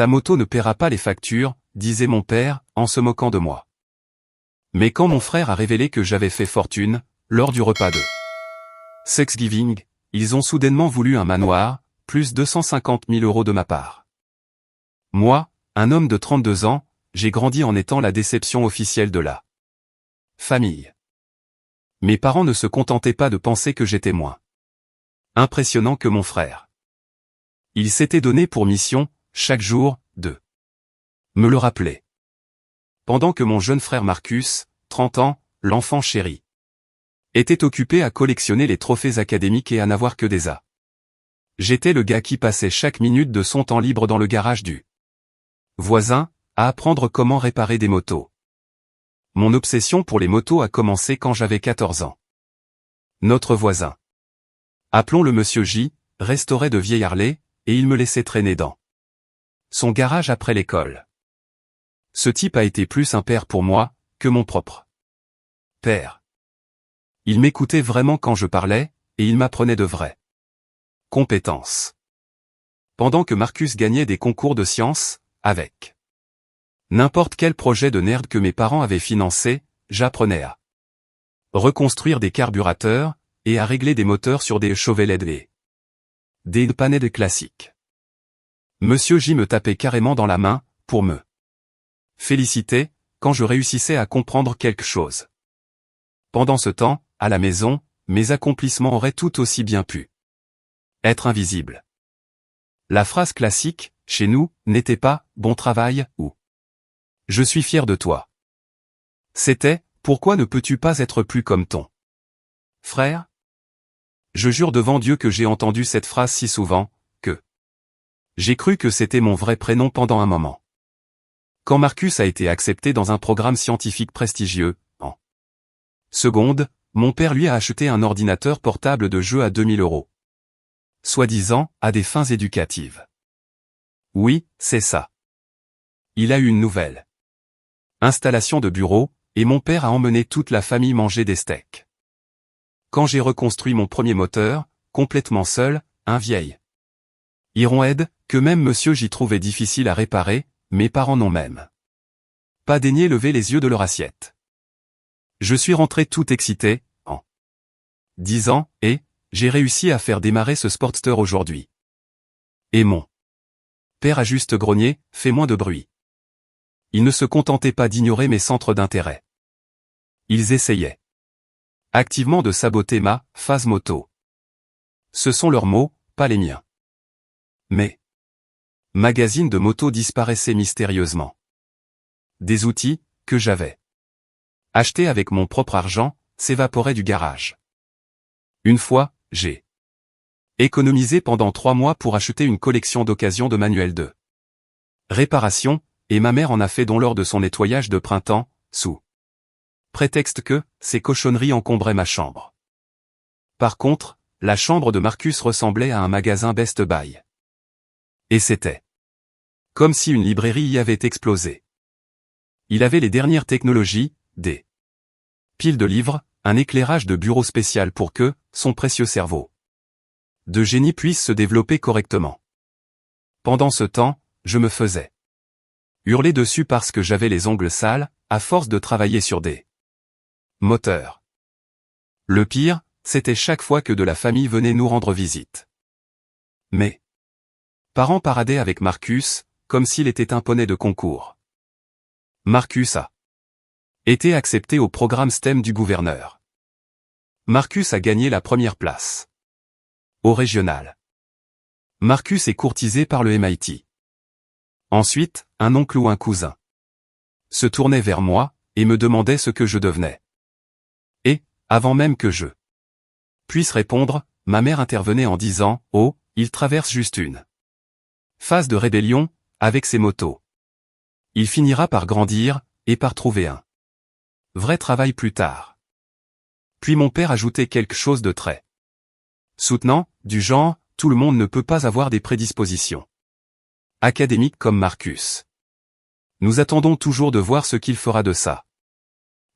Ta moto ne paiera pas les factures, disait mon père, en se moquant de moi. Mais quand mon frère a révélé que j'avais fait fortune, lors du repas de Thanksgiving, ils ont soudainement voulu un manoir, plus 250 000 € de ma part. Moi, un homme de 32 ans, j'ai grandi en étant la déception officielle de la famille. Mes parents ne se contentaient pas de penser que j'étais moins impressionnant que mon frère. Ils s'étaient donné pour mission, chaque jour, de me le rappeler. Pendant que mon jeune frère Marcus, 30 ans, l'enfant chéri, était occupé à collectionner les trophées académiques et à n'avoir que des A. J'étais le gars qui passait chaque minute de son temps libre dans le garage du voisin, à apprendre comment réparer des motos. Mon obsession pour les motos a commencé quand j'avais 14 ans. Notre voisin, appelons-le Monsieur J, restaurait de vieilles Harley, et il me laissait traîner dans son garage après l'école. Ce type a été plus un père pour moi, que mon propre père. Il m'écoutait vraiment quand je parlais, et il m'apprenait de vraies compétences. Pendant que Marcus gagnait des concours de sciences, avec n'importe quel projet de nerd que mes parents avaient financé, j'apprenais à reconstruire des carburateurs, et à régler des moteurs sur des Chevrolet et des Panhard classiques. Monsieur J me tapait carrément dans la main, pour me féliciter, quand je réussissais à comprendre quelque chose. Pendant ce temps, à la maison, mes accomplissements auraient tout aussi bien pu être invisibles. La phrase classique, chez nous, n'était pas « bon travail » ou « je suis fier de toi ». C'était « pourquoi ne peux-tu pas être plus comme ton frère ?» Je jure devant Dieu que j'ai entendu cette phrase si souvent, que j'ai cru que c'était mon vrai prénom pendant un moment. Quand Marcus a été accepté dans un programme scientifique prestigieux, en seconde, mon père lui a acheté un ordinateur portable de jeu à 2000 €. Soi-disant, à des fins éducatives. Oui, c'est ça. Il a eu une nouvelle installation de bureau, et mon père a emmené toute la famille manger des steaks. Quand j'ai reconstruit mon premier moteur, complètement seul, un vieil Ironhead, que même Monsieur J trouvait difficile à réparer, mes parents n'ont même pas daigné lever les yeux de leur assiette. Je suis rentré tout excité, en disant, et j'ai réussi à faire démarrer ce Sportster aujourd'hui. Et mon père a juste grogné, fais moins de bruit. Ils ne se contentaient pas d'ignorer mes centres d'intérêt. Ils essayaient activement de saboter ma phase moto. Ce sont leurs mots, pas les miens. Mais magazine de moto disparaissait mystérieusement. Des outils, que j'avais achetés avec mon propre argent, s'évaporaient du garage. Une fois, j'ai économisé pendant 3 mois pour acheter une collection d'occasion de manuels de réparation, et ma mère en a fait don lors de son nettoyage de printemps, sous prétexte que ces cochonneries encombraient ma chambre. Par contre, la chambre de Marcus ressemblait à un magasin Best Buy. Et c'était comme si une librairie y avait explosé. Il avait les dernières technologies, des piles de livres, un éclairage de bureau spécial pour que, son précieux cerveau de génie puisse se développer correctement. Pendant ce temps, je me faisais hurler dessus parce que j'avais les ongles sales, à force de travailler sur des moteurs. Le pire, c'était chaque fois que de la famille venait nous rendre visite. Mes parents paradaient avec Marcus, comme s'il était un poney de concours. Marcus a été accepté au programme STEM du gouverneur. Marcus a gagné la première place au régional. Marcus est courtisé par le MIT. Ensuite, un oncle ou un cousin se tournait vers moi, et me demandait ce que je devenais. Et, avant même que je puisse répondre, ma mère intervenait en disant « Oh, il traverse juste une phase de rébellion, avec ses motos. Il finira par grandir, et par trouver un vrai travail plus tard. » Puis mon père ajoutait quelque chose de très soutenant, du genre « Tout le monde ne peut pas avoir des prédispositions académiques comme Marcus. Nous attendons toujours de voir ce qu'il fera de sa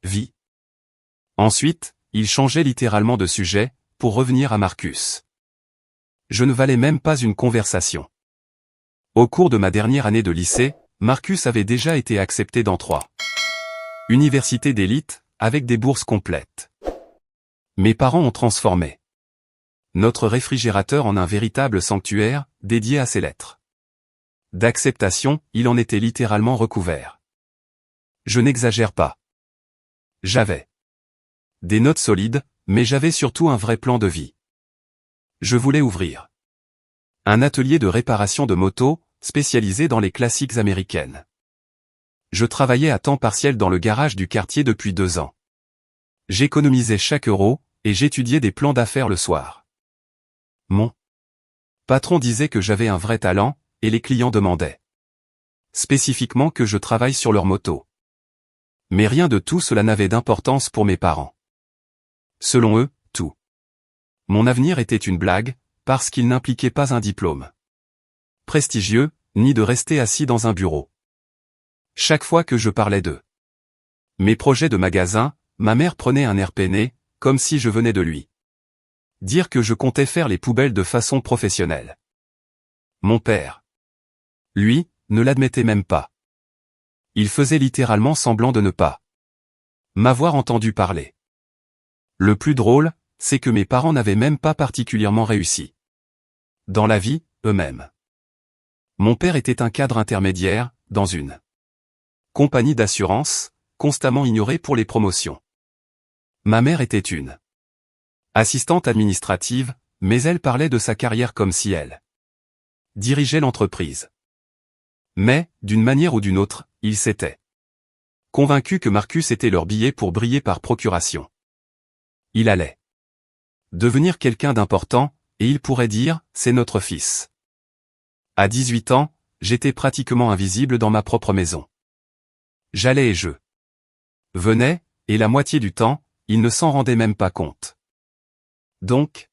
vie. » Ensuite, il changeait littéralement de sujet, pour revenir à Marcus. Je ne valais même pas une conversation. Au cours de ma dernière année de lycée, Marcus avait déjà été accepté dans 3 universités d'élite, avec des bourses complètes. Mes parents ont transformé notre réfrigérateur en un véritable sanctuaire, dédié à ses lettres d'acceptation, il en était littéralement recouvert. Je n'exagère pas. J'avais des notes solides, mais j'avais surtout un vrai plan de vie. Je voulais ouvrir un atelier de réparation de motos, spécialisé dans les classiques américaines. Je travaillais à temps partiel dans le garage du quartier depuis 2 ans. J'économisais chaque euro, et j'étudiais des plans d'affaires le soir. Mon patron disait que j'avais un vrai talent, et les clients demandaient spécifiquement que je travaille sur leur moto. Mais rien de tout cela n'avait d'importance pour mes parents. Selon eux, tout mon avenir était une blague, parce qu'il n'impliquait pas un diplôme prestigieux, ni de rester assis dans un bureau. Chaque fois que je parlais de mes projets de magasin, ma mère prenait un air peiné, comme si je venais de lui dire que je comptais faire les poubelles de façon professionnelle. Mon père, lui, ne l'admettait même pas. Il faisait littéralement semblant de ne pas m'avoir entendu parler. Le plus drôle, c'est que mes parents n'avaient même pas particulièrement réussi dans la vie, eux-mêmes. Mon père était un cadre intermédiaire, dans une compagnie d'assurance, constamment ignoré pour les promotions. Ma mère était une assistante administrative, mais elle parlait de sa carrière comme si elle dirigeait l'entreprise. Mais, d'une manière ou d'une autre, ils s'étaient convaincus que Marcus était leur billet pour briller par procuration. Il allait devenir quelqu'un d'important, et il pourrait dire, c'est notre fils. À 18 ans, j'étais pratiquement invisible dans ma propre maison. J'allais et je venais, et la moitié du temps, il ne s'en rendait même pas compte. Donc,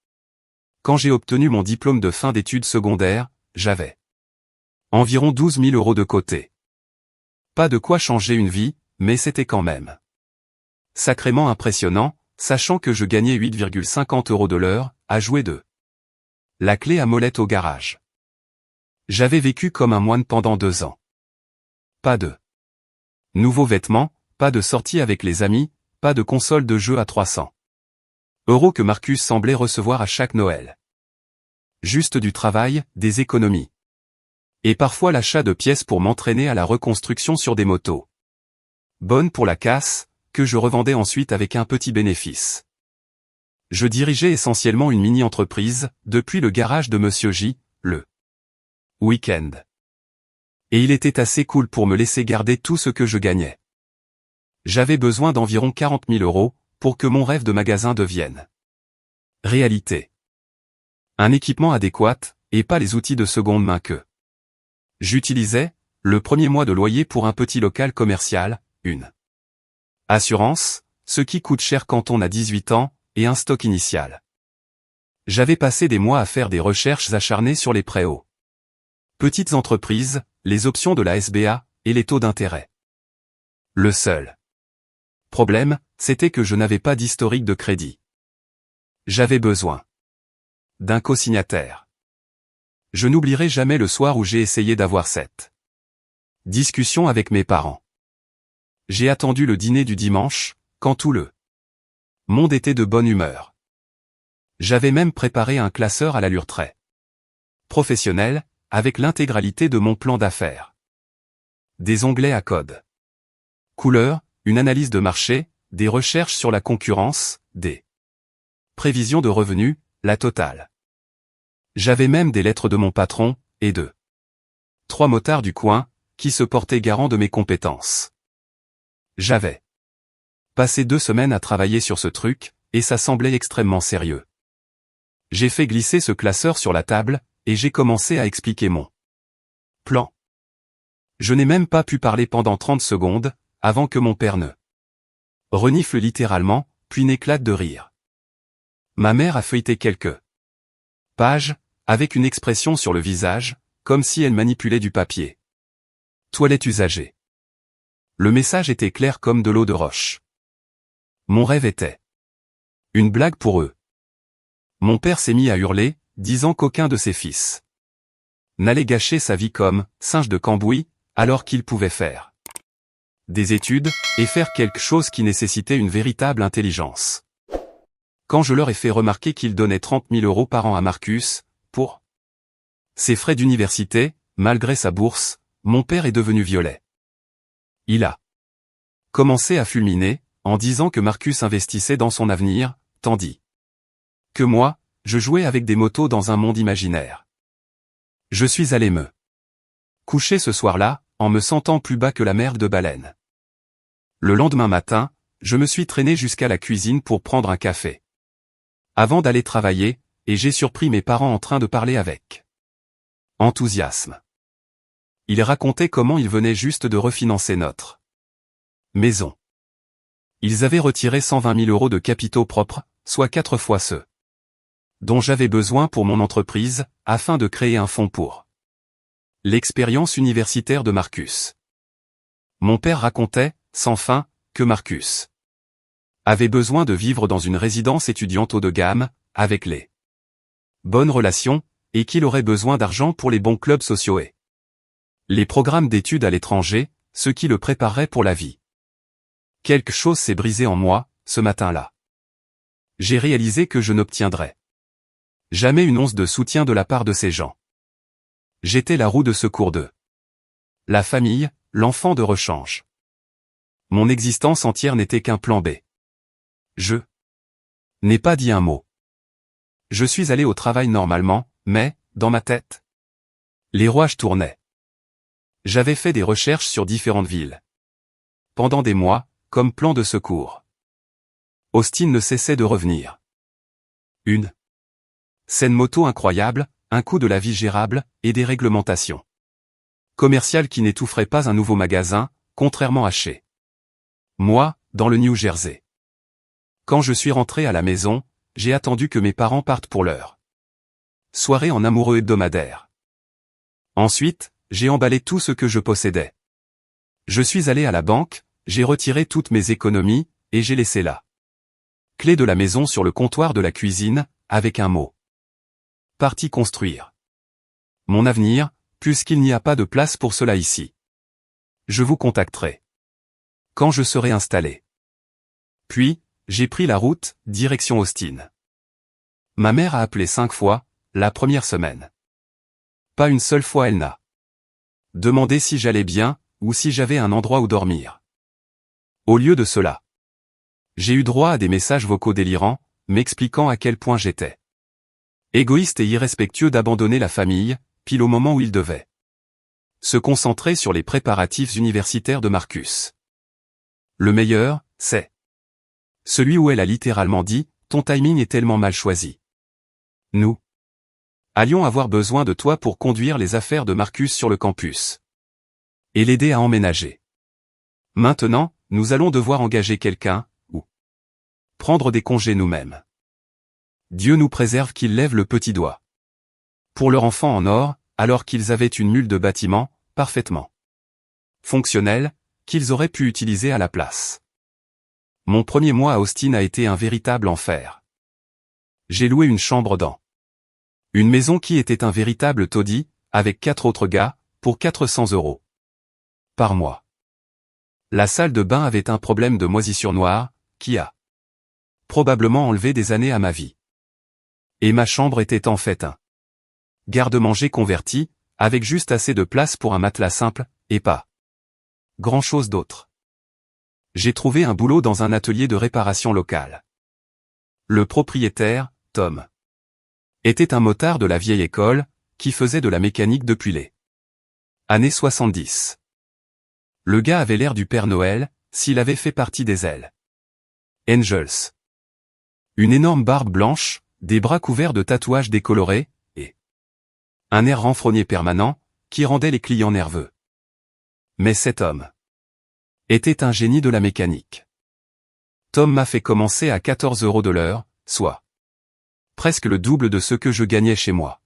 quand j'ai obtenu mon diplôme de fin d'études secondaires, j'avais environ 12 000 € de côté. Pas de quoi changer une vie, mais c'était quand même sacrément impressionnant, sachant que je gagnais 8,50 € de l'heure, à jouer de la clé à molette au garage. J'avais vécu comme un moine pendant 2 ans. Pas de nouveaux vêtements, pas de sorties avec les amis, pas de console de jeu à 300 € que Marcus semblait recevoir à chaque Noël. Juste du travail, des économies. Et parfois l'achat de pièces pour m'entraîner à la reconstruction sur des motos bonnes pour la casse, que je revendais ensuite avec un petit bénéfice. Je dirigeais essentiellement une mini-entreprise, depuis le garage de Monsieur J, le week-end. Et il était assez cool pour me laisser garder tout ce que je gagnais. J'avais besoin d'environ 40 000 € pour que mon rêve de magasin devienne réalité. Un équipement adéquat, et pas les outils de seconde main que j'utilisais, le premier mois de loyer pour un petit local commercial, une assurance, ce qui coûte cher quand on a 18 ans, et un stock initial. J'avais passé des mois à faire des recherches acharnées sur les prêts aux petites entreprises, les options de la SBA, et les taux d'intérêt. Le seul problème, c'était que je n'avais pas d'historique de crédit. J'avais besoin d'un co-signataire. Je n'oublierai jamais le soir où j'ai essayé d'avoir cette discussion avec mes parents. J'ai attendu le dîner du dimanche, quand tout le monde était de bonne humeur. J'avais même préparé un classeur à l'allure très professionnelle, avec l'intégralité de mon plan d'affaires. Des onglets à code couleur, une analyse de marché, des recherches sur la concurrence, des prévisions de revenus, la totale. J'avais même des lettres de mon patron, et de 3 motards du coin, qui se portaient garants de mes compétences. J'avais passé 2 semaines à travailler sur ce truc, et ça semblait extrêmement sérieux. J'ai fait glisser ce classeur sur la table, et j'ai commencé à expliquer mon plan. Je n'ai même pas pu parler pendant 30 secondes, avant que mon père ne renifle littéralement, puis n'éclate de rire. Ma mère a feuilleté quelques pages, avec une expression sur le visage, comme si elle manipulait du papier. Toilette usagée. Le message était clair comme de l'eau de roche. Mon rêve était une blague pour eux. Mon père s'est mis à hurler, disant qu'aucun de ses fils n'allait gâcher sa vie comme singe de cambouis, alors qu'il pouvait faire des études et faire quelque chose qui nécessitait une véritable intelligence. Quand je leur ai fait remarquer qu'il donnait 30 000 € par an à Marcus, pour ses frais d'université, malgré sa bourse, mon père est devenu violet. Il a commencé à fulminer, en disant que Marcus investissait dans son avenir, tandis que moi, je jouais avec des motos dans un monde imaginaire. Je suis allé me coucher ce soir-là, en me sentant plus bas que la merde de baleine. Le lendemain matin, je me suis traîné jusqu'à la cuisine pour prendre un café avant d'aller travailler, et j'ai surpris mes parents en train de parler avec enthousiasme. Ils racontaient comment ils venaient juste de refinancer notre maison. Ils avaient retiré 120 000 € de capitaux propres, soit 4 fois ceux dont j'avais besoin pour mon entreprise, afin de créer un fonds pour l'expérience universitaire de Marcus. Mon père racontait, sans fin, que Marcus avait besoin de vivre dans une résidence étudiante haut de gamme, avec les bonnes relations, et qu'il aurait besoin d'argent pour les bons clubs sociaux et les programmes d'études à l'étranger, ce qui le préparerait pour la vie. Quelque chose s'est brisé en moi, ce matin-là. J'ai réalisé que je n'obtiendrais jamais une once de soutien de la part de ces gens. J'étais la roue de secours d'eux. La famille, l'enfant de rechange. Mon existence entière n'était qu'un plan B. Je n'ai pas dit un mot. Je suis allé au travail normalement, mais, dans ma tête, les rouages tournaient. J'avais fait des recherches sur différentes villes. Pendant des mois, comme plan de secours. Austin ne cessait de revenir. Une scène moto incroyable, un coût de la vie gérable, et des réglementations commerciales qui n'étoufferaient pas un nouveau magasin, contrairement à chez moi, dans le New Jersey. Quand je suis rentré à la maison, j'ai attendu que mes parents partent pour leur soirée en amoureux hebdomadaire. Ensuite, j'ai emballé tout ce que je possédais. Je suis allé à la banque, j'ai retiré toutes mes économies, et j'ai laissé la clé de la maison sur le comptoir de la cuisine, avec un mot. Parti construire mon avenir, puisqu'il n'y a pas de place pour cela ici. Je vous contacterai quand je serai installé. Puis, j'ai pris la route, direction Austin. Ma mère a appelé 5 fois, la première semaine. Pas une seule fois elle n'a demandé si j'allais bien, ou si j'avais un endroit où dormir. Au lieu de cela, j'ai eu droit à des messages vocaux délirants, m'expliquant à quel point j'étais égoïste et irrespectueux d'abandonner la famille, pile au moment où il devait se concentrer sur les préparatifs universitaires de Marcus. Le meilleur, c'est celui où elle a littéralement dit « Ton timing est tellement mal choisi. Nous allions avoir besoin de toi pour conduire les affaires de Marcus sur le campus et l'aider à emménager. Maintenant, nous allons devoir engager quelqu'un, ou prendre des congés nous-mêmes. Dieu nous préserve qu'ils lèvent le petit doigt. Pour leur enfant en or, alors qu'ils avaient une mule de bâtiment, parfaitement fonctionnelle, qu'ils auraient pu utiliser à la place. Mon premier mois à Austin a été un véritable enfer. J'ai loué une chambre dans une maison qui était un véritable taudis, avec 4 autres gars, pour 400 € par mois. La salle de bain avait un problème de moisissure noire, qui a probablement enlevé des années à ma vie. Et ma chambre était en fait un garde-manger converti, avec juste assez de place pour un matelas simple, et pas grand-chose d'autre. J'ai trouvé un boulot dans un atelier de réparation locale. Le propriétaire, Tom, était un motard de la vieille école, qui faisait de la mécanique depuis les années 70. Le gars avait l'air du Père Noël, s'il avait fait partie des Hells Angels. Une énorme barbe blanche, des bras couverts de tatouages décolorés, et un air renfrogné permanent, qui rendait les clients nerveux. Mais cet homme était un génie de la mécanique. Tom m'a fait commencer à 14 € de l'heure, soit presque le double de ce que je gagnais chez moi.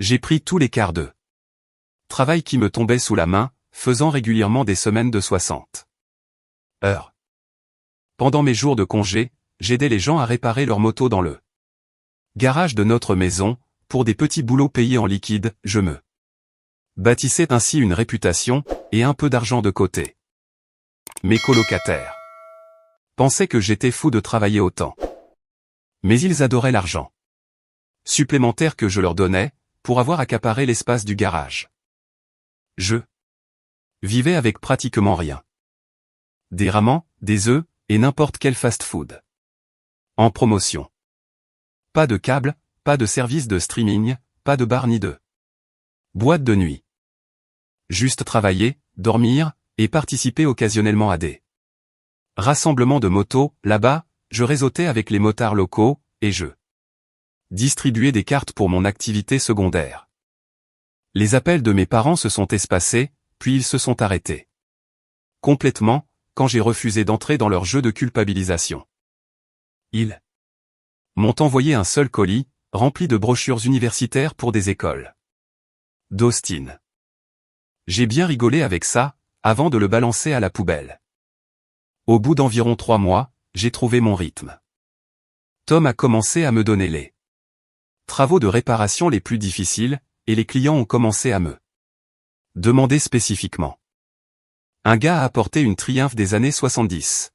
J'ai pris tous les quarts de travail qui me tombaient sous la main, faisant régulièrement des semaines de 60 heures. Pendant mes jours de congé, j'aidais les gens à réparer leurs motos dans le garage de notre maison, pour des petits boulots payés en liquide, je me bâtissais ainsi une réputation, et un peu d'argent de côté. Mes colocataires pensaient que j'étais fou de travailler autant. Mais ils adoraient l'argent supplémentaire que je leur donnais, pour avoir accaparé l'espace du garage. Je vivais avec pratiquement rien. Des ramen, des œufs, et n'importe quel fast-food. En promotion. Pas de câble, pas de service de streaming, pas de bar ni de boîte de nuit. Juste travailler, dormir, et participer occasionnellement à des rassemblements de motos. Là-bas, je réseautais avec les motards locaux, et je distribuais des cartes pour mon activité secondaire. Les appels de mes parents se sont espacés, puis ils se sont arrêtés complètement, quand j'ai refusé d'entrer dans leur jeu de culpabilisation. Ils m'ont envoyé un seul colis, rempli de brochures universitaires pour des écoles d'Austin. J'ai bien rigolé avec ça, avant de le balancer à la poubelle. Au bout d'environ 3 mois, j'ai trouvé mon rythme. Tom a commencé à me donner les travaux de réparation les plus difficiles, et les clients ont commencé à me demander spécifiquement. Un gars a apporté une Triumph des années 70.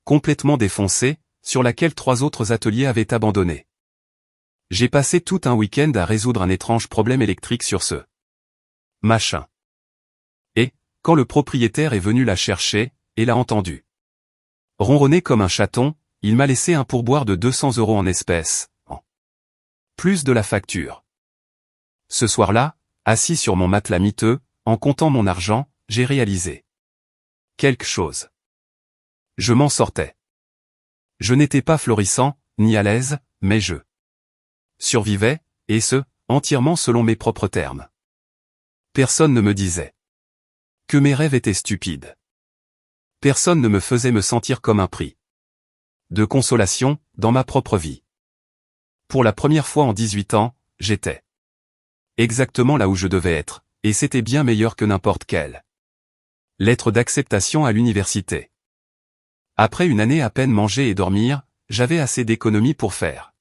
Complètement défoncée, sur laquelle 3 autres ateliers avaient abandonné. J'ai passé tout un week-end à résoudre un étrange problème électrique sur ce machin. Et, quand le propriétaire est venu la chercher, et l'a entendu ronronner comme un chaton, il m'a laissé un pourboire de 200 € en espèces, en plus de la facture. Ce soir-là, assis sur mon matelas miteux, en comptant mon argent, j'ai réalisé quelque chose. Je m'en sortais. Je n'étais pas florissant, ni à l'aise, mais je survivais, et ce, entièrement selon mes propres termes. Personne ne me disait que mes rêves étaient stupides. Personne ne me faisait me sentir comme un prix de consolation, dans ma propre vie. Pour la première fois en 18 ans, j'étais exactement là où je devais être, et c'était bien meilleur que n'importe quelle lettre d'acceptation à l'université. Après une année à peine manger et dormir, j'avais assez d'économies pour faire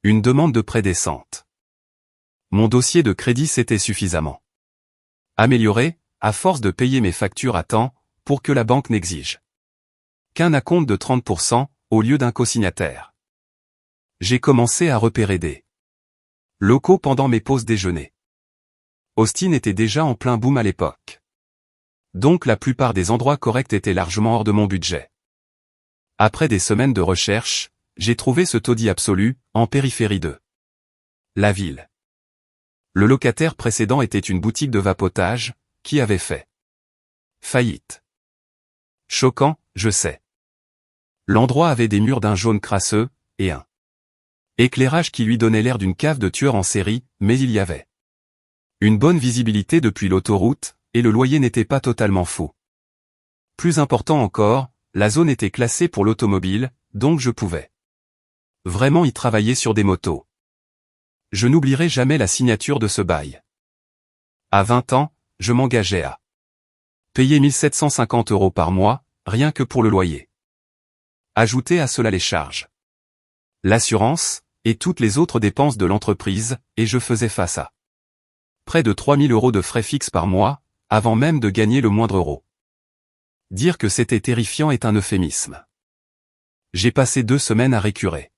une demande de prêt décente. Mon dossier de crédit s'était suffisamment amélioré, à force de payer mes factures à temps, pour que la banque n'exige qu'un acompte de 30%, au lieu d'un cosignataire. J'ai commencé à repérer des locaux pendant mes pauses déjeuner. Austin était déjà en plein boom à l'époque. Donc la plupart des endroits corrects étaient largement hors de mon budget. Après des semaines de recherche, j'ai trouvé ce taudis absolu, en périphérie de la ville. Le locataire précédent était une boutique de vapotage, qui avait fait faillite. Choquant, je sais. L'endroit avait des murs d'un jaune crasseux, et un éclairage qui lui donnait l'air d'une cave de tueur en série, mais il y avait une bonne visibilité depuis l'autoroute, et le loyer n'était pas totalement fou. Plus important encore, la zone était classée pour l'automobile, donc je pouvais vraiment y travailler sur des motos. Je n'oublierai jamais la signature de ce bail. À 20 ans, je m'engageais à payer 1750 € par mois, rien que pour le loyer. Ajoutez à cela les charges, l'assurance, et toutes les autres dépenses de l'entreprise, et je faisais face à près de 3000 € de frais fixes par mois, avant même de gagner le moindre euro. Dire que c'était terrifiant est un euphémisme. J'ai passé 2 semaines à récurer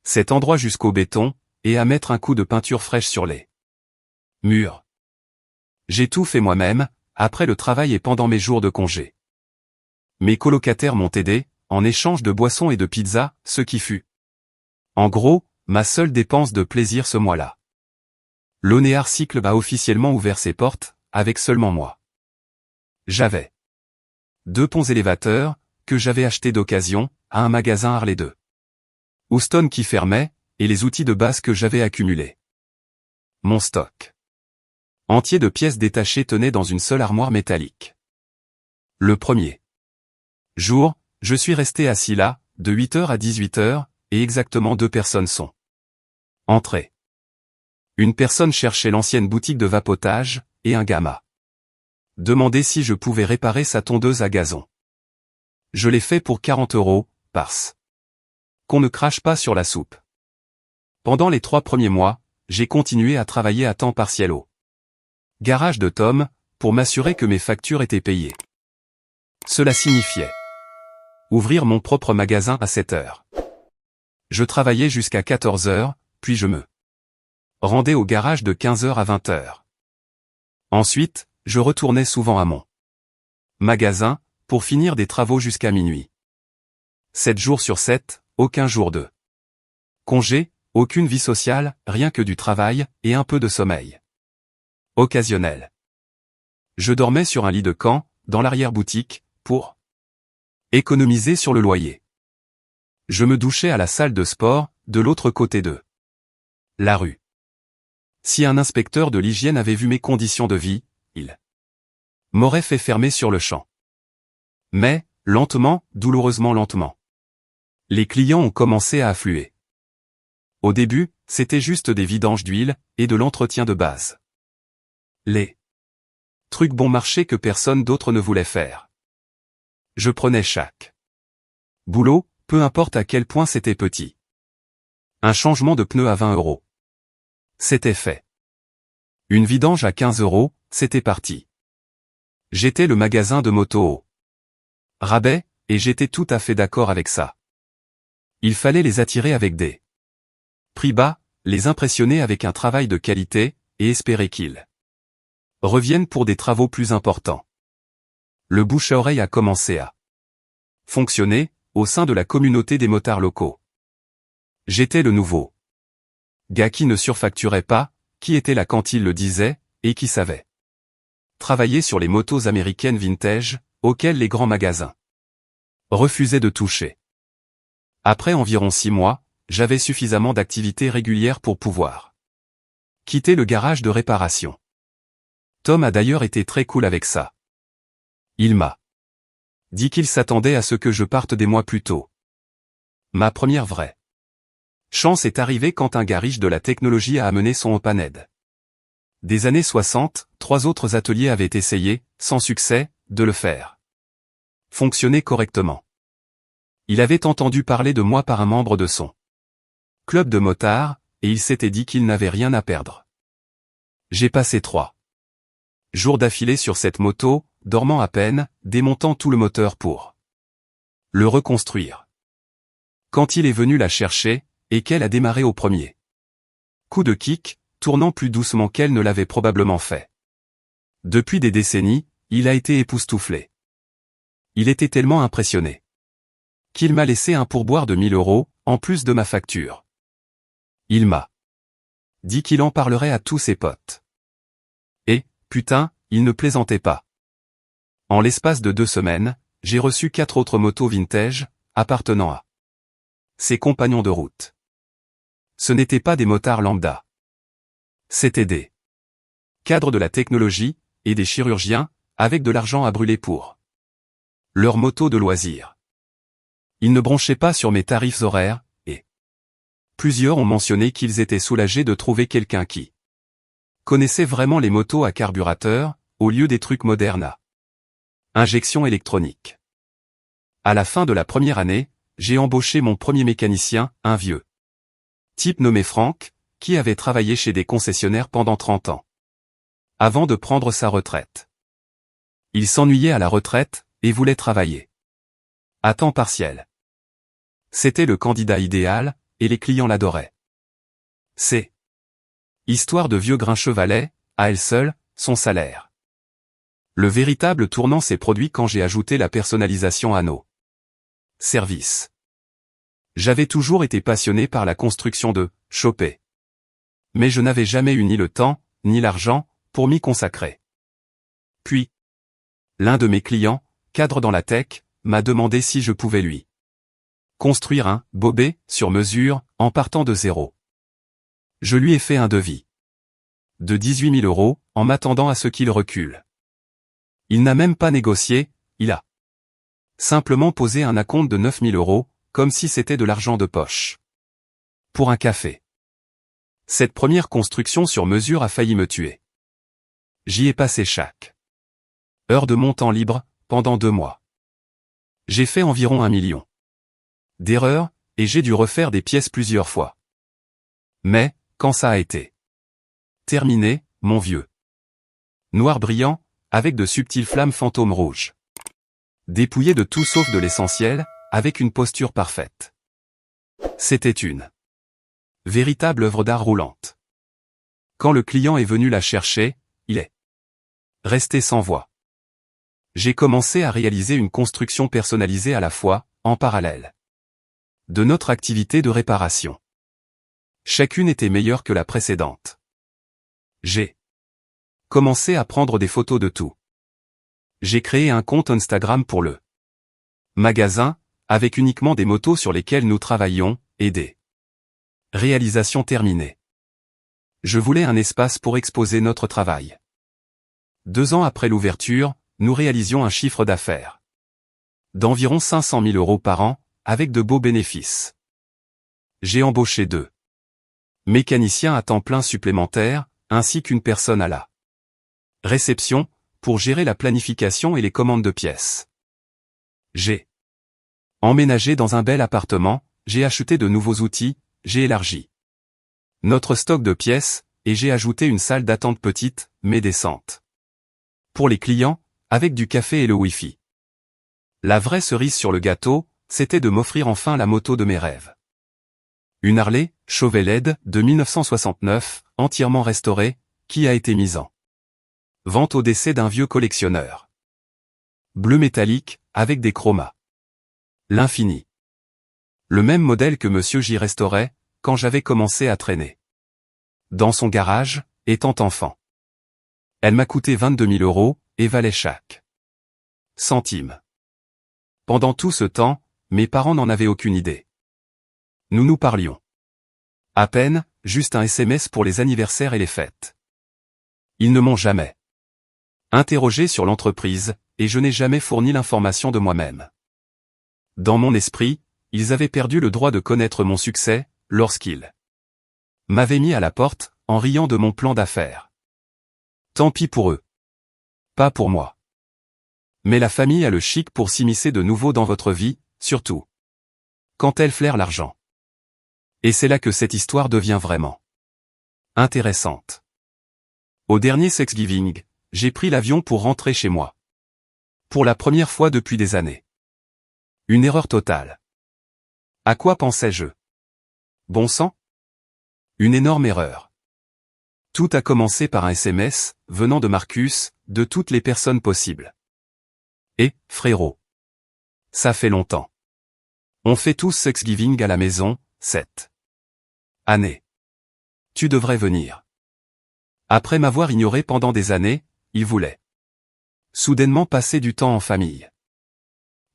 cet endroit jusqu'au béton, et à mettre un coup de peinture fraîche sur les murs. J'ai tout fait moi-même, après le travail et pendant mes jours de congé. Mes colocataires m'ont aidé, en échange de boissons et de pizza, ce qui fut, en gros, ma seule dépense de plaisir ce mois-là. L'Onéar Cycle a officiellement ouvert ses portes, avec seulement moi. J'avais 2 ponts élévateurs, que j'avais achetés d'occasion, à un magasin Harley de Houston qui fermait, et les outils de base que j'avais accumulés. Mon stock entier de pièces détachées tenait dans une seule armoire métallique. Le premier jour, je suis resté assis là, de 8h à 18h, et exactement 2 personnes sont entrées. Une personne cherchait l'ancienne boutique de vapotage, et un gars m'a demandé si je pouvais réparer sa tondeuse à gazon. Je l'ai fait pour 40 €, parce qu'on ne crache pas sur la soupe. Pendant les 3 premiers mois, j'ai continué à travailler à temps partiel au garage de Tom, pour m'assurer que mes factures étaient payées. Cela signifiait ouvrir mon propre magasin à 7 heures. Je travaillais jusqu'à 14 heures, puis je me rendais au garage de 15 heures à 20 heures. Ensuite, je retournais souvent à mon magasin, pour finir des travaux jusqu'à minuit. 7 jours sur 7, aucun jour de congé, aucune vie sociale, rien que du travail, et un peu de sommeil occasionnel. Je dormais sur un lit de camp, dans l'arrière-boutique, pour économiser sur le loyer. Je me douchais à la salle de sport, de l'autre côté de la rue. Si un inspecteur de l'hygiène avait vu mes conditions de vie, il m'aurait fait fermer sur le champ. Mais, lentement, douloureusement lentement, les clients ont commencé à affluer. Au début, c'était juste des vidanges d'huile, et de l'entretien de base. Les trucs bon marché que personne d'autre ne voulait faire. Je prenais chaque boulot, peu importe à quel point c'était petit. Un changement de pneu à 20 €. C'était fait. Une vidange à 15 €, c'était parti. J'étais le magasin de moto au rabais, et j'étais tout à fait d'accord avec ça. Il fallait les attirer avec des prix bas, les impressionner avec un travail de qualité, et espérer qu'ils reviennent pour des travaux plus importants. Le bouche à oreille a commencé à fonctionner, au sein de la communauté des motards locaux. J'étais le nouveau gars qui ne surfacturait pas, qui était là quand il le disait, et qui savait travailler sur les motos américaines vintage, auxquelles les grands magasins refusaient de toucher. Après environ 6 mois, j'avais suffisamment d'activités régulières pour pouvoir quitter le garage de réparation. Tom a d'ailleurs été très cool avec ça. Il m'a dit qu'il s'attendait à ce que je parte des mois plus tôt. Ma première vraie chance est arrivée quand un gars riche de la technologie a amené son Opaned. Des années 60, 3 autres ateliers avaient essayé, sans succès, de le faire fonctionner correctement. Il avait entendu parler de moi par un membre de son club de motards, et il s'était dit qu'il n'avait rien à perdre. J'ai passé 3 jours d'affilée sur cette moto, dormant à peine, démontant tout le moteur pour le reconstruire. Quand il est venu la chercher, et qu'elle a démarré au premier coup de kick, tournant plus doucement qu'elle ne l'avait probablement fait. Depuis des décennies, il a été époustouflé. Il était tellement impressionné qu'il m'a laissé un pourboire de 1 000 €, en plus de ma facture. Il m'a dit qu'il en parlerait à tous ses potes. Et, putain, il ne plaisantait pas. En l'espace de 2 semaines, j'ai reçu 4 autres motos vintage, appartenant à ses compagnons de route. Ce n'étaient pas des motards lambda. C'étaient des cadres de la technologie, et des chirurgiens, avec de l'argent à brûler pour leurs motos de loisirs. Ils ne bronchaient pas sur mes tarifs horaires, et plusieurs ont mentionné qu'ils étaient soulagés de trouver quelqu'un qui connaissait vraiment les motos à carburateur, au lieu des trucs modernes à injection électronique. À la fin de la première année, j'ai embauché mon premier mécanicien, un vieux type nommé Franck, qui avait travaillé chez des concessionnaires pendant 30 ans. Avant de prendre sa retraite. Il s'ennuyait à la retraite, et voulait travailler à temps partiel. C'était le candidat idéal, et les clients l'adoraient. C'est histoire de vieux grincheux valait, à elle seule, son salaire. Le véritable tournant s'est produit quand j'ai ajouté la personnalisation à nos services. J'avais toujours été passionné par la construction de Chopé. Mais je n'avais jamais eu ni le temps, ni l'argent, pour m'y consacrer. Puis, l'un de mes clients, cadre dans la tech, m'a demandé si je pouvais lui construire un bobet sur mesure, en partant de zéro. Je lui ai fait un devis de 18 000 €, en m'attendant à ce qu'il recule. Il n'a même pas négocié, il a simplement posé un acompte de 9 000 €, comme si c'était de l'argent de poche. Pour un café. Cette première construction sur mesure a failli me tuer. J'y ai passé chaque heure de mon temps libre, pendant 2 mois. J'ai fait environ 1 million d'erreurs, et j'ai dû refaire des pièces plusieurs fois. Mais, quand ça a été terminé, mon vieux. Noir brillant, avec de subtiles flammes fantômes rouges. Dépouillé de tout sauf de l'essentiel, avec une posture parfaite. C'était une véritable œuvre d'art roulante. Quand le client est venu la chercher, il est resté sans voix. J'ai commencé à réaliser une construction personnalisée à la fois, en parallèle de notre activité de réparation. Chacune était meilleure que la précédente. J'ai commencé à prendre des photos de tout. J'ai créé un compte Instagram pour le magasin, avec uniquement des motos sur lesquelles nous travaillions, et des réalisations terminées. Je voulais un espace pour exposer notre travail. 2 ans après l'ouverture, nous réalisions un chiffre d'affaires d'environ 500 000 € par an, avec de beaux bénéfices. J'ai embauché 2 mécaniciens à temps plein supplémentaires, ainsi qu'une personne à la réception, pour gérer la planification et les commandes de pièces. J'ai emménagé dans un bel appartement, j'ai acheté de nouveaux outils, j'ai élargi notre stock de pièces, et j'ai ajouté une salle d'attente petite, mais décente. Pour les clients, avec du café et le Wi-Fi. La vraie cerise sur le gâteau, c'était de m'offrir enfin la moto de mes rêves. Une Harley, Chauvet LED, de 1969, entièrement restaurée, qui a été mise en vente au décès d'un vieux collectionneur. Bleu métallique, avec des chromas. L'infini. Le même modèle que Monsieur J restaurait, quand j'avais commencé à traîner dans son garage, étant enfant. Elle m'a coûté 22 000 € et valait chaque centime. Pendant tout ce temps, mes parents n'en avaient aucune idée. Nous nous parlions à peine, juste un SMS pour les anniversaires et les fêtes. Ils ne m'ont jamais interrogé sur l'entreprise, et je n'ai jamais fourni l'information de moi-même. Dans mon esprit, ils avaient perdu le droit de connaître mon succès, lorsqu'ils m'avaient mis à la porte, en riant de mon plan d'affaires. Tant pis pour eux. Pas pour moi. Mais la famille a le chic pour s'immiscer de nouveau dans votre vie, surtout quand elle flaire l'argent. Et c'est là que cette histoire devient vraiment intéressante. Au dernier Thanksgiving, j'ai pris l'avion pour rentrer chez moi. Pour la première fois depuis des années. Une erreur totale. À quoi pensais-je? Bon sang? Une énorme erreur. Tout a commencé par un SMS, venant de Marcus, de toutes les personnes possibles. Et, frérot. Ça fait longtemps. On fait tous Thanksgiving à la maison, cette année. Tu devrais venir. Après m'avoir ignoré pendant des années, il voulait soudainement passer du temps en famille.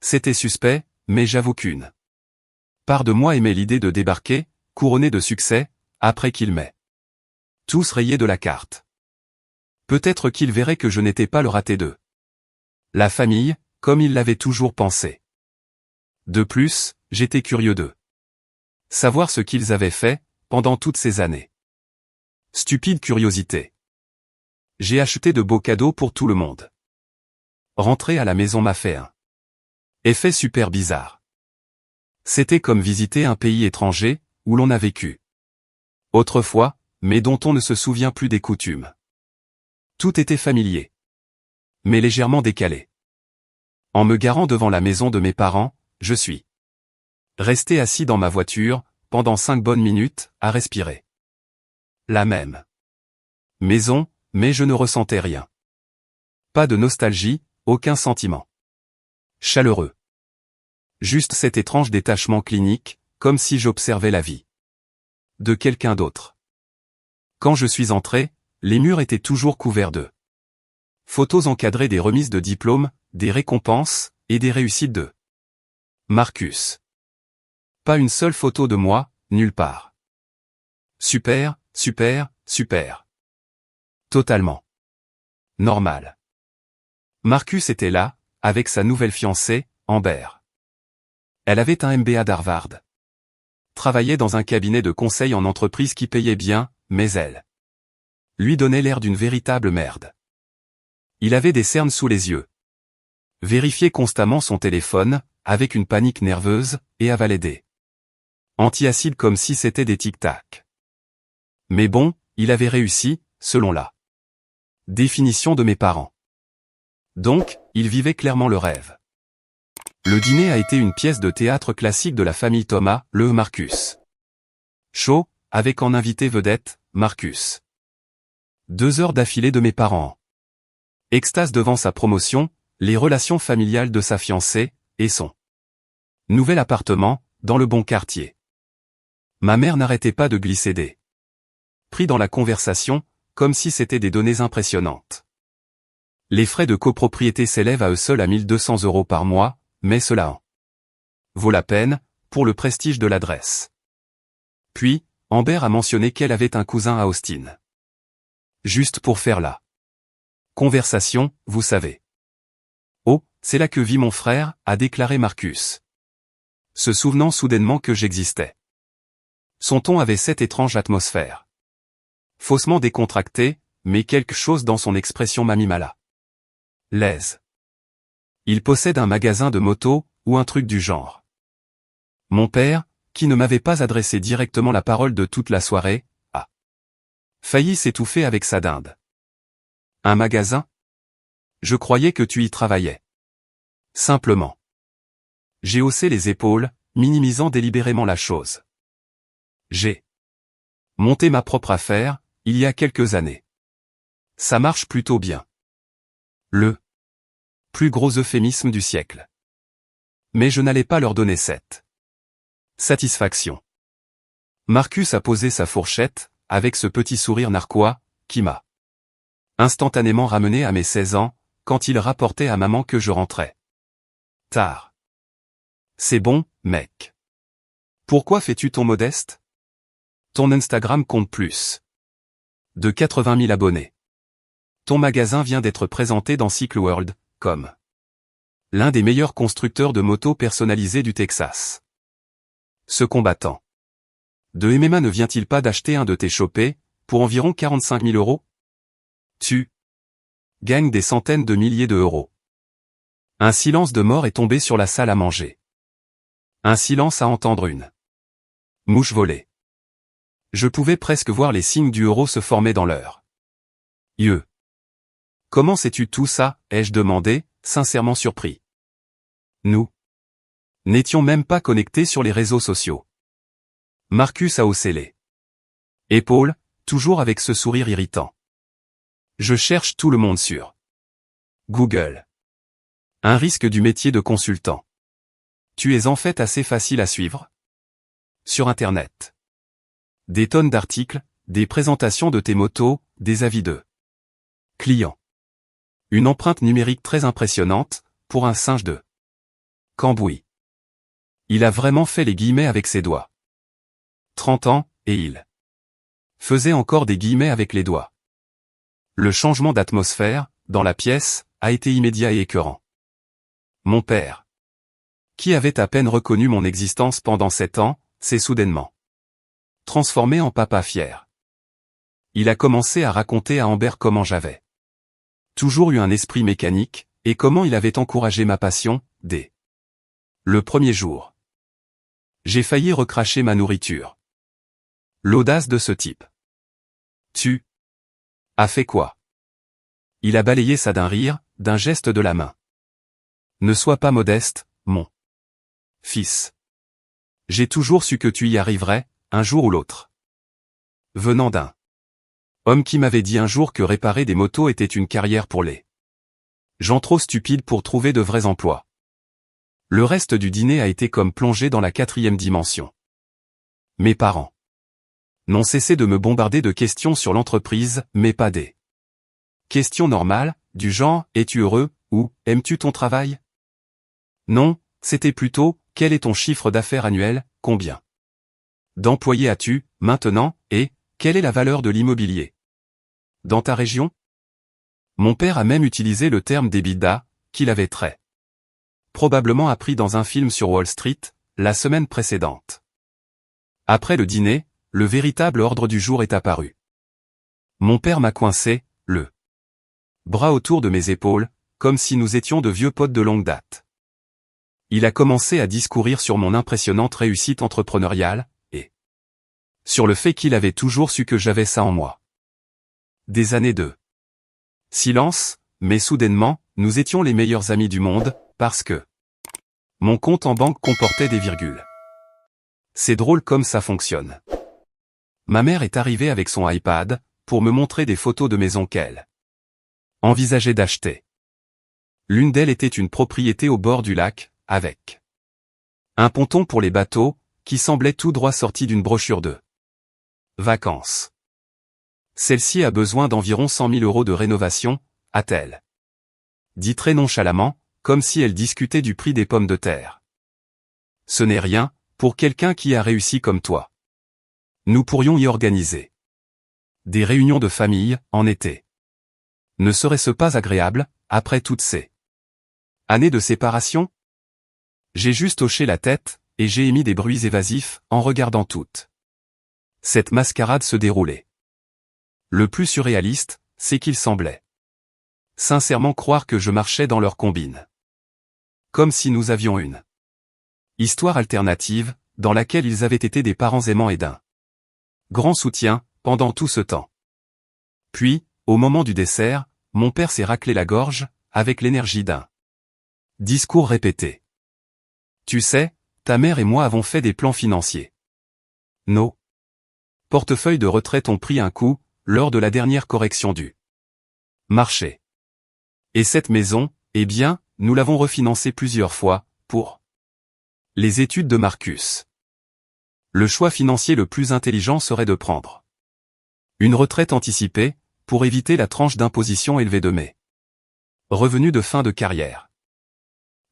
C'était suspect, mais j'avoue qu'une part de moi aimait l'idée de débarquer, couronné de succès, après qu'il m'ait tous rayé de la carte. Peut-être qu'il verrait que je n'étais pas le raté d'eux. La famille, comme il l'avait toujours pensé. De plus, j'étais curieux d'eux. Savoir ce qu'ils avaient fait, pendant toutes ces années. Stupide curiosité. J'ai acheté de beaux cadeaux pour tout le monde. Rentrer à la maison m'a fait un effet super bizarre. C'était comme visiter un pays étranger, où l'on a vécu autrefois, mais dont on ne se souvient plus des coutumes. Tout était familier. Mais légèrement décalé. En me garant devant la maison de mes parents, je suis resté assis dans ma voiture, pendant 5 bonnes minutes, à respirer. La même maison, mais je ne ressentais rien. Pas de nostalgie, aucun sentiment chaleureux. Juste cet étrange détachement clinique, comme si j'observais la vie de quelqu'un d'autre. Quand je suis entré, les murs étaient toujours couverts de photos encadrées des remises de diplômes, des récompenses, et des réussites de Marcus. Pas une seule photo de moi, nulle part. Super, super, super. Totalement normal. Marcus était là, avec sa nouvelle fiancée, Amber. Elle avait un MBA d'Harvard. Travaillait dans un cabinet de conseil en entreprise qui payait bien, mais elle lui donnait l'air d'une véritable merde. Il avait des cernes sous les yeux. Vérifiait constamment son téléphone, avec une panique nerveuse, et avalait des antiacides comme si c'était des tic-tac. Mais bon, il avait réussi, selon la définition de mes parents. Donc, il vivait clairement le rêve. Le dîner a été une pièce de théâtre classique de la famille Thomas, le Marcus Show, avec en invité vedette, Marcus. 2 heures d'affilée de mes parents. Extase devant sa promotion, les relations familiales de sa fiancée, et son nouvel appartement, dans le bon quartier. Ma mère n'arrêtait pas de glisser des prix dans la conversation, comme si c'était des données impressionnantes. Les frais de copropriété s'élèvent à eux seuls à 1200 € par mois, mais cela en vaut la peine, pour le prestige de l'adresse. Puis, Amber a mentionné qu'elle avait un cousin à Austin. Juste pour faire la conversation, vous savez. Oh, c'est là que vit mon frère, a déclaré Marcus, se souvenant soudainement que j'existais. Son ton avait cette étrange atmosphère. Faussement décontracté, mais quelque chose dans son expression m'a mis mal à l'aise. Il possède un magasin de motos, ou un truc du genre. Mon père, qui ne m'avait pas adressé directement la parole de toute la soirée, a failli s'étouffer avec sa dinde. Un magasin? Je croyais que tu y travaillais. Simplement. J'ai haussé les épaules, minimisant délibérément la chose. J'ai monté ma propre affaire, il y a quelques années. Ça marche plutôt bien. Le plus gros euphémisme du siècle. Mais je n'allais pas leur donner cette satisfaction. Marcus a posé sa fourchette, avec ce petit sourire narquois, qui m'a instantanément ramené à mes 16 ans, quand il rapportait à maman que je rentrais tard. C'est bon, mec. Pourquoi fais-tu ton modeste? Ton Instagram compte plus de 80 000 abonnés. Ton magasin vient d'être présenté dans Cycle World, comme l'un des meilleurs constructeurs de motos personnalisés du Texas. Ce combattant de MMA ne vient-il pas d'acheter un de tes chopés, pour environ 45 000 €? Tu gagnes des centaines de milliers d'euros. Un silence de mort est tombé sur la salle à manger. Un silence à entendre une mouche voler. Je pouvais presque voir les signes du euro se former dans leurs yeux. Comment sais-tu tout ça? Ai-je demandé, sincèrement surpris. Nous n'étions même pas connectés sur les réseaux sociaux. Marcus a haussé les épaules, toujours avec ce sourire irritant. Je cherche tout le monde sur Google. Un risque du métier de consultant. Tu es en fait assez facile à suivre. Sur Internet. Des tonnes d'articles, des présentations de tes motos, des avis de clients. Une empreinte numérique très impressionnante, pour un singe de Cambouis. Il a vraiment fait les guillemets avec ses doigts. 30 ans, et il faisait encore des guillemets avec les doigts. Le changement d'atmosphère, dans la pièce, a été immédiat et écœurant. Mon père, qui avait à peine reconnu mon existence pendant 7 ans, s'est soudainement transformé en papa fier. Il a commencé à raconter à Amber comment j'avais toujours eu un esprit mécanique, et comment il avait encouragé ma passion, dès le premier jour. J'ai failli recracher ma nourriture. L'audace de ce type. Tu as fait quoi? Il a balayé ça d'un rire, d'un geste de la main. Ne sois pas modeste, mon fils. J'ai toujours su que tu y arriverais, un jour ou l'autre. Venant d'un homme qui m'avait dit un jour que réparer des motos était une carrière pour les gens trop stupides pour trouver de vrais emplois. Le reste du dîner a été comme plongé dans la 4e dimension. Mes parents n'ont cessé de me bombarder de questions sur l'entreprise, mais pas des questions normales, du genre « Es-tu heureux ?» ou « Aimes-tu ton travail ?» Non, c'était plutôt « Quel est ton chiffre d'affaires annuel, combien d'employés as-tu, maintenant, et quelle est la valeur de l'immobilier dans ta région ?» Mon père a même utilisé le terme d'EBITDA, qu'il avait très probablement appris dans un film sur Wall Street, la semaine précédente. Après le dîner, le véritable ordre du jour est apparu. Mon père m'a coincé, le bras autour de mes épaules, comme si nous étions de vieux potes de longue date. Il a commencé à discourir sur mon impressionnante réussite entrepreneuriale, et Sur le fait qu'il avait toujours su que j'avais ça en moi. Des années de silence, mais soudainement, nous étions les meilleurs amis du monde, parce que mon compte en banque comportait des virgules. C'est drôle comme ça fonctionne. Ma mère est arrivée avec son iPad, pour me montrer des photos de maisons qu'elle envisageait d'acheter. L'une d'elles était une propriété au bord du lac, avec un ponton pour les bateaux, qui semblait tout droit sorti d'une brochure de vacances. Celle-ci a besoin d'environ 100 000 € de rénovation, a-t-elle dit très nonchalamment, comme si elle discutait du prix des pommes de terre. Ce n'est rien, pour quelqu'un qui a réussi comme toi. Nous pourrions y organiser des réunions de famille, en été. Ne serait-ce pas agréable, après toutes ces années de séparation? J'ai juste hoché la tête, et j'ai émis des bruits évasifs, en regardant toute cette mascarade se dérouler. Le plus surréaliste, c'est qu'il semblait sincèrement croire que je marchais dans leur combine. Comme si nous avions une histoire alternative, dans laquelle ils avaient été des parents aimants et d'un grand soutien, pendant tout ce temps. Puis, au moment du dessert, mon père s'est raclé la gorge, avec l'énergie d'un discours répété. Tu sais, ta mère et moi avons fait des plans financiers. Nos portefeuilles de retraite ont pris un coup, lors de la dernière correction du marché. Et cette maison, eh bien, nous l'avons refinancée plusieurs fois, pour les études de Marcus. Le choix financier le plus intelligent serait de prendre une retraite anticipée, pour éviter la tranche d'imposition élevée de mes revenus de fin de carrière.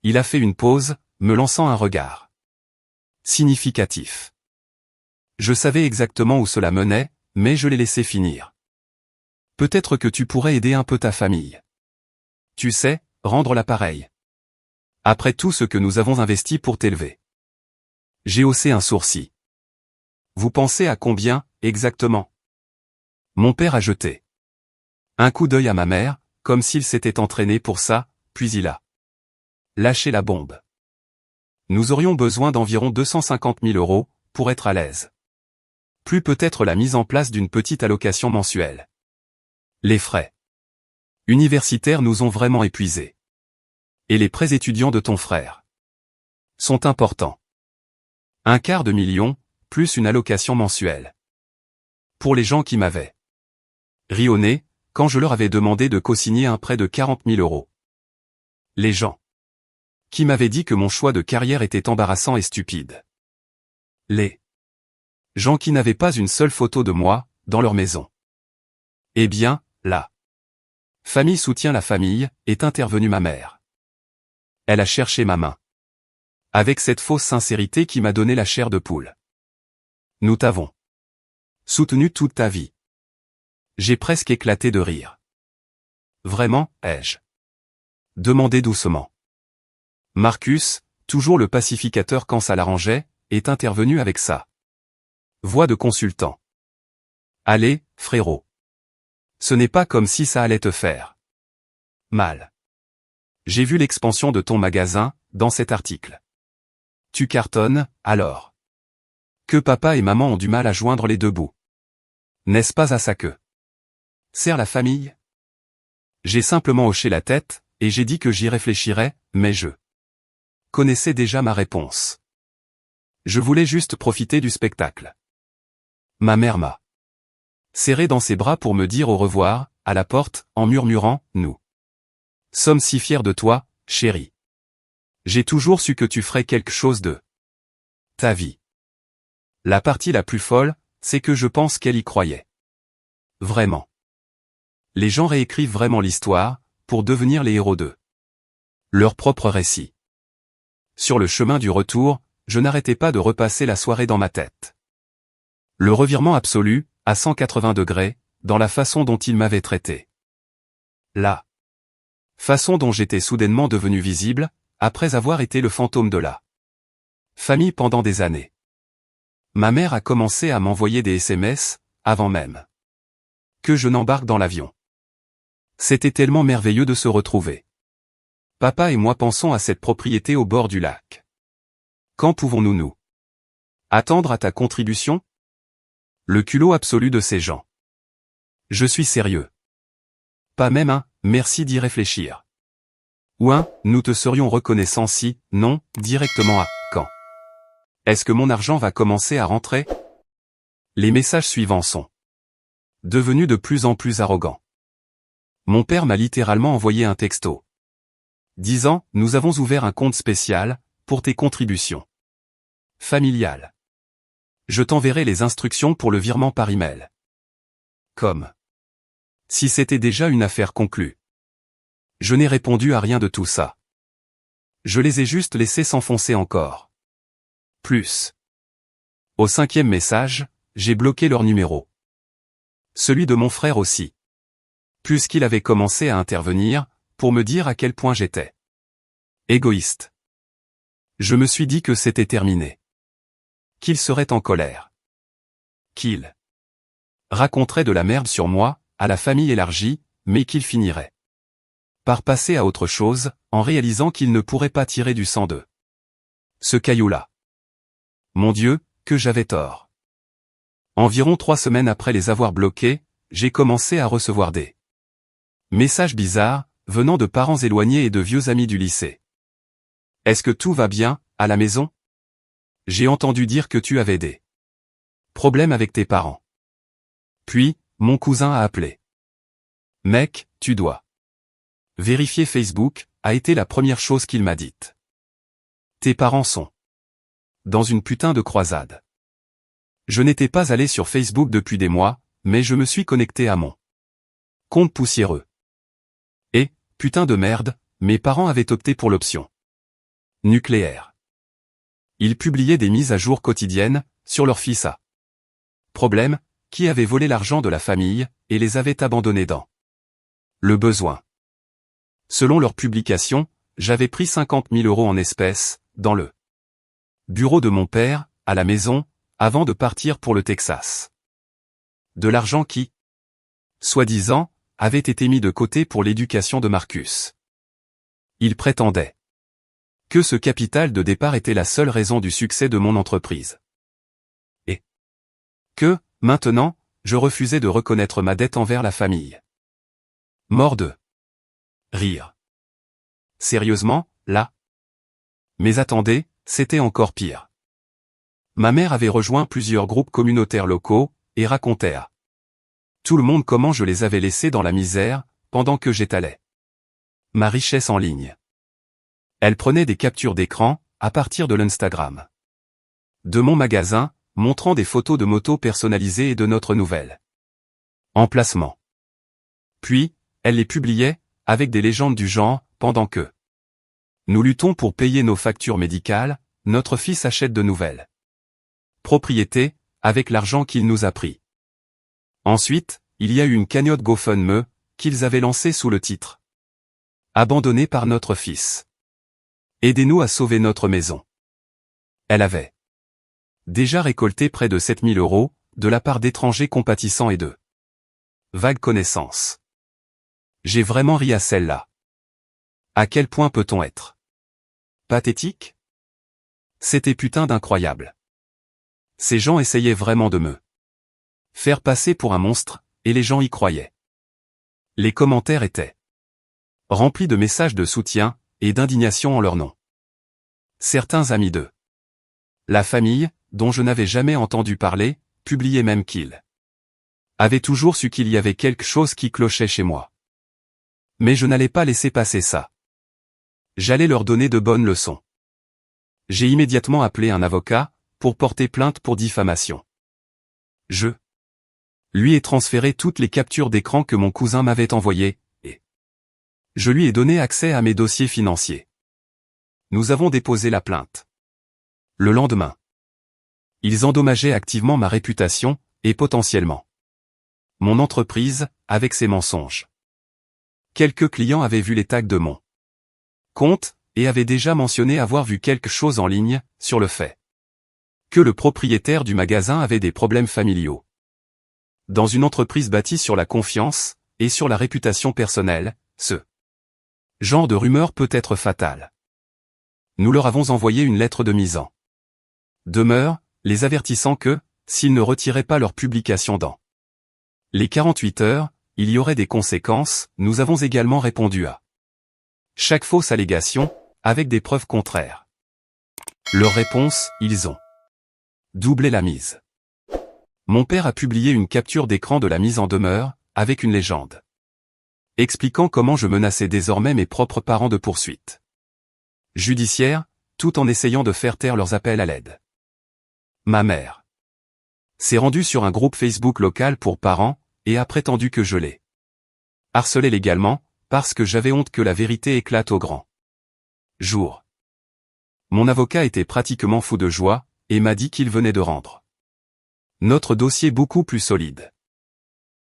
Il a fait une pause, me lançant un regard significatif. Je savais exactement où cela menait, mais je l'ai laissé finir. Peut-être que tu pourrais aider un peu ta famille. Tu sais, rendre l'appareil. Après tout ce que nous avons investi pour t'élever. J'ai haussé un sourcil. Vous pensez à combien, exactement? Mon père a jeté un coup d'œil à ma mère, comme s'il s'était entraîné pour ça, puis il a lâché la bombe. Nous aurions besoin d'environ 250 000 € pour être à l'aise. Plus peut-être la mise en place d'une petite allocation mensuelle. Les frais universitaires nous ont vraiment épuisés. Et les prêts étudiants de ton frère sont importants. 250 000, plus une allocation mensuelle. Pour les gens qui m'avaient ri au nez, quand je leur avais demandé de co-signer un prêt de 40 000 €. Les gens qui m'avaient dit que mon choix de carrière était embarrassant et stupide. Les gens qui n'avaient pas une seule photo de moi, dans leur maison. Eh bien, la famille soutient la famille, est intervenue ma mère. Elle a cherché ma main. Avec cette fausse sincérité qui m'a donné la chair de poule. Nous t'avons soutenu toute ta vie. J'ai presque éclaté de rire. Vraiment, ai-je demandé doucement. Marcus, toujours le pacificateur quand ça l'arrangeait, est intervenu avec sa voix de consultant. Allez, frérot. Ce n'est pas comme si ça allait te faire mal. J'ai vu l'expansion de ton magasin, dans cet article. Tu cartonnes, alors. Que papa et maman ont du mal à joindre les deux bouts. N'est-ce pas à ça que sert la famille? J'ai simplement hoché la tête, et j'ai dit que j'y réfléchirais, mais je connaissais déjà ma réponse. Je voulais juste profiter du spectacle. Ma mère m'a serré dans ses bras pour me dire au revoir, à la porte, en murmurant, nous sommes si fiers de toi, chérie. J'ai toujours su que tu ferais quelque chose de ta vie. La partie la plus folle, c'est que je pense qu'elle y croyait. Vraiment. Les gens réécrivent vraiment l'histoire, pour devenir les héros de leur propre récit. Sur le chemin du retour, je n'arrêtais pas de repasser la soirée dans ma tête. Le revirement absolu, à 180 degrés, dans la façon dont il m'avait traité. La façon dont j'étais soudainement devenu visible, après avoir été le fantôme de la famille pendant des années. Ma mère a commencé à m'envoyer des SMS, avant même que je n'embarque dans l'avion. C'était tellement merveilleux de se retrouver. Papa et moi pensons à cette propriété au bord du lac. Quand pouvons-nous nous attendre à ta contribution? Le culot absolu de ces gens. Je suis sérieux. Pas même un « merci d'y réfléchir ». Ou un « nous te serions reconnaissants si, non, directement à « quand ». Est-ce que mon argent va commencer à rentrer? Les messages suivants sont devenus de plus en plus arrogants. Mon père m'a littéralement envoyé un texto disant « Nous avons ouvert un compte spécial pour tes contributions familiales. Je t'enverrai les instructions pour le virement par email. » Comme si c'était déjà une affaire conclue. Je n'ai répondu à rien de tout ça. Je les ai juste laissés s'enfoncer encore. Plus. Au 5e message, j'ai bloqué leur numéro. Celui de mon frère aussi. Puisqu'il avait commencé à intervenir, pour me dire à quel point j'étais égoïste. Je me suis dit que c'était terminé. Qu'il serait en colère. Qu'il raconterait de la merde sur moi, à la famille élargie, mais qu'il finirait par passer à autre chose, en réalisant qu'il ne pourrait pas tirer du sang de ce caillou-là. Mon Dieu, que j'avais tort. Environ 3 semaines après les avoir bloqués, j'ai commencé à recevoir des messages bizarres, venant de parents éloignés et de vieux amis du lycée. Est-ce que tout va bien, à la maison? J'ai entendu dire que tu avais des problèmes avec tes parents. Puis, mon cousin a appelé. Mec, tu dois vérifier Facebook, a été la première chose qu'il m'a dite. Tes parents sont dans une putain de croisade. Je n'étais pas allé sur Facebook depuis des mois, mais je me suis connecté à mon compte poussiéreux. Et, putain de merde, mes parents avaient opté pour l'option nucléaire. Ils publiaient des mises à jour quotidiennes, sur leur fils à problème, qui avait volé l'argent de la famille, et les avait abandonnés dans le besoin. Selon leurs publications, j'avais pris 50 000 € en espèces, dans le bureau de mon père, à la maison, avant de partir pour le Texas. De l'argent qui, soi-disant, avait été mis de côté pour l'éducation de Marcus. Il prétendait que ce capital de départ était la seule raison du succès de mon entreprise. Et que, maintenant, je refusais de reconnaître ma dette envers la famille. Mort de rire. Sérieusement, là? Mais attendez, c'était encore pire. Ma mère avait rejoint plusieurs groupes communautaires locaux, et racontait à tout le monde comment je les avais laissés dans la misère, pendant que j'étalais ma richesse en ligne. Elle prenait des captures d'écran, à partir de l'Instagram de mon magasin, montrant des photos de motos personnalisées et de notre nouvel emplacement. Puis, elle les publiait, avec des légendes du genre, pendant que nous luttons pour payer nos factures médicales, notre fils achète de nouvelles propriétés, avec l'argent qu'il nous a pris. Ensuite, il y a eu une cagnotte GoFundMe, qu'ils avaient lancée sous le titre Abandonné par notre fils. Aidez-nous à sauver notre maison. Elle avait déjà récolté près de 7 000 € de la part d'étrangers compatissants et de vagues connaissances. J'ai vraiment ri à celle-là. À quel point peut-on être pathétique? C'était putain d'incroyable. Ces gens essayaient vraiment de me faire passer pour un monstre, et les gens y croyaient. Les commentaires étaient remplis de messages de soutien, et d'indignation en leur nom. Certains amis de la famille, dont je n'avais jamais entendu parler, publiaient même qu'ils avaient toujours su qu'il y avait quelque chose qui clochait chez moi. Mais je n'allais pas laisser passer ça. J'allais leur donner de bonnes leçons. J'ai immédiatement appelé un avocat, pour porter plainte pour diffamation. Je lui ai transféré toutes les captures d'écran que mon cousin m'avait envoyées, et je lui ai donné accès à mes dossiers financiers. Nous avons déposé la plainte. Le lendemain, ils endommageaient activement ma réputation, et potentiellement mon entreprise, avec ses mensonges. Quelques clients avaient vu les tags de mon compte, et avaient déjà mentionné avoir vu quelque chose en ligne, sur le fait que le propriétaire du magasin avait des problèmes familiaux. Dans une entreprise bâtie sur la confiance, et sur la réputation personnelle, ce genre de rumeur peut être fatal. Nous leur avons envoyé une lettre de mise en demeure, les avertissant que, s'ils ne retiraient pas leur publication dans les 48 heures, il y aurait des conséquences, nous avons également répondu à chaque fausse allégation, avec des preuves contraires. Leur réponse, ils ont doublé la mise. Mon père a publié une capture d'écran de la mise en demeure, avec une légende expliquant comment je menaçais désormais mes propres parents de poursuites judiciaires, tout en essayant de faire taire leurs appels à l'aide. Ma mère s'est rendue sur un groupe Facebook local pour parents, et a prétendu que je l'ai harcelé légalement, parce que j'avais honte que la vérité éclate au grand jour. Mon avocat était pratiquement fou de joie, et m'a dit qu'il venait de rendre notre dossier beaucoup plus solide.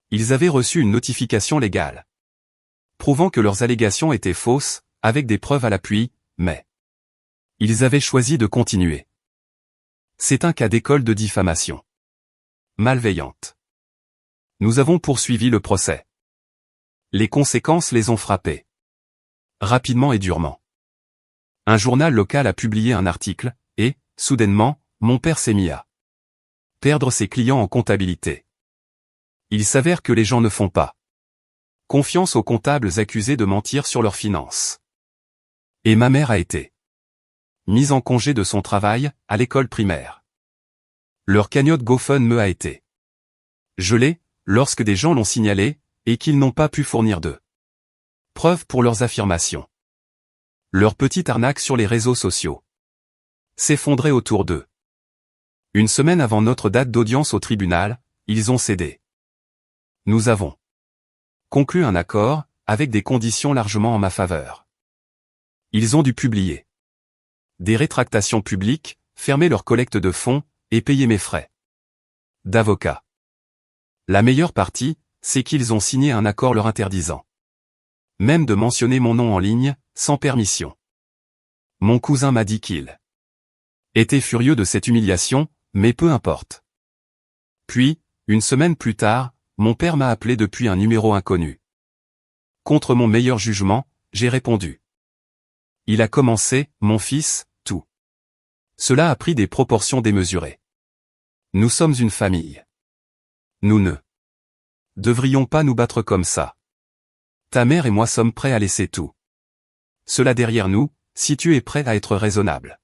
Ils avaient reçu une notification légale prouvant que leurs allégations étaient fausses, avec des preuves à l'appui, mais ils avaient choisi de continuer. C'est un cas d'école de diffamation malveillante. Nous avons poursuivi le procès. Les conséquences les ont frappés rapidement et durement. Un journal local a publié un article, et, soudainement, mon père s'est mis à perdre ses clients en comptabilité. Il s'avère que les gens ne font pas confiance aux comptables accusés de mentir sur leurs finances. Et ma mère a été mise en congé de son travail, à l'école primaire. Leur cagnotte GoFundMe a été gelée, lorsque des gens l'ont signalé, et qu'ils n'ont pas pu fournir de preuves pour leurs affirmations. Leur petite arnaque sur les réseaux sociaux s'effondrait autour d'eux. Une semaine avant notre date d'audience au tribunal, ils ont cédé. Nous avons conclu un accord, avec des conditions largement en ma faveur. Ils ont dû publier des rétractations publiques, fermer leur collecte de fonds, et payer mes frais d'avocat. La meilleure partie, c'est qu'ils ont signé un accord leur interdisant même de mentionner mon nom en ligne, sans permission. Mon cousin m'a dit qu'il était furieux de cette humiliation, mais peu importe. Puis, une semaine plus tard, mon père m'a appelé depuis un numéro inconnu. Contre mon meilleur jugement, j'ai répondu. Il a commencé, mon fils, tout. Cela a pris des proportions démesurées. Nous sommes une famille. Nous ne devrions pas nous battre comme ça. Ta mère et moi sommes prêts à laisser tout cela derrière nous, si tu es prêt à être raisonnable.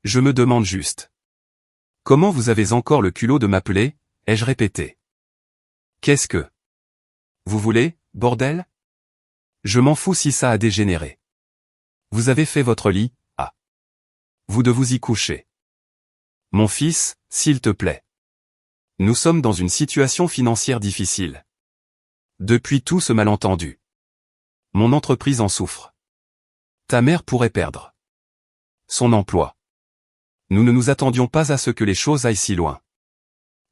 Je me demande juste. Comment vous avez encore le culot de m'appeler, ai-je répété. Qu'est-ce que vous voulez, bordel? Je m'en fous si ça a dégénéré. Vous avez fait votre lit, à vous de vous y coucher. Mon fils, s'il te plaît. Nous sommes dans une situation financière difficile. Depuis tout ce malentendu. Mon entreprise en souffre. Ta mère pourrait perdre son emploi. Nous ne nous attendions pas à ce que les choses aillent si loin.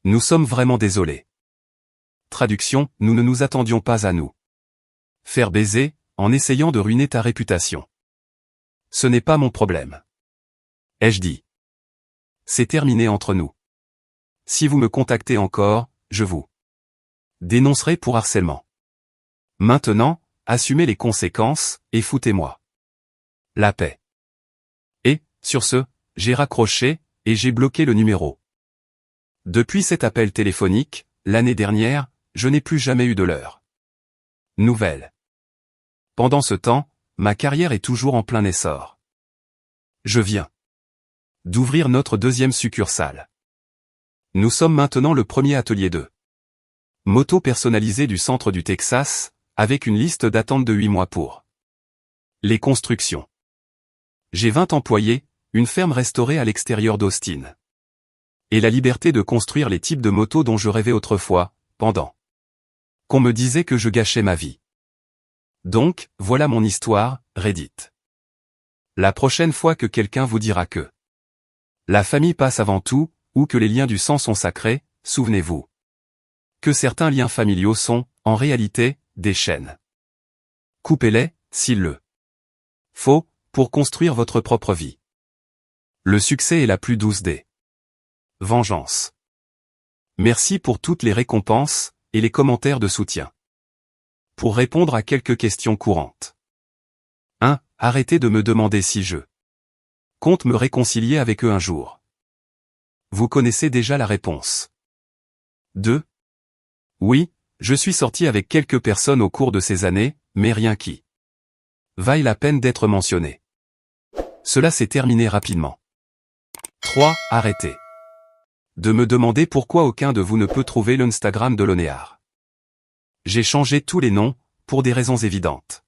Nous sommes vraiment désolés. Traduction, nous ne nous attendions pas à nous faire baiser, en essayant de ruiner ta réputation. Ce n'est pas mon problème. Ai-je dit. C'est terminé entre nous. Si vous me contactez encore, je vous dénoncerai pour harcèlement. Maintenant, assumez les conséquences, et foutez-moi la paix. Et, sur ce, j'ai raccroché, et j'ai bloqué le numéro. Depuis cet appel téléphonique, l'année dernière, je n'ai plus jamais eu de leur nouvelle. Pendant ce temps, ma carrière est toujours en plein essor. Je viens d'ouvrir notre deuxième succursale. Nous sommes maintenant le premier atelier de moto personnalisé du centre du Texas, avec une liste d'attente de 8 mois pour les constructions. J'ai 20 employés, une ferme restaurée à l'extérieur d'Austin. Et la liberté de construire les types de motos dont je rêvais autrefois, pendant qu'on me disait que je gâchais ma vie. Donc, voilà mon histoire, Reddit. La prochaine fois que quelqu'un vous dira que la famille passe avant tout, ou que les liens du sang sont sacrés, souvenez-vous que certains liens familiaux sont, en réalité, des chaînes. Coupez-les, s'il le faut, pour construire votre propre vie. Le succès est la plus douce des vengeances. Merci pour toutes les récompenses, et les commentaires de soutien. Pour répondre à quelques questions courantes. 1. Arrêtez de me demander si je compte me réconcilier avec eux un jour. Vous connaissez déjà la réponse. 2. Oui, je suis sorti avec quelques personnes au cours de ces années, mais rien qui vaille la peine d'être mentionné. Cela s'est terminé rapidement. 3. Arrêtez de me demander pourquoi aucun de vous ne peut trouver l'Instagram de l'Onéard. J'ai changé tous les noms, pour des raisons évidentes.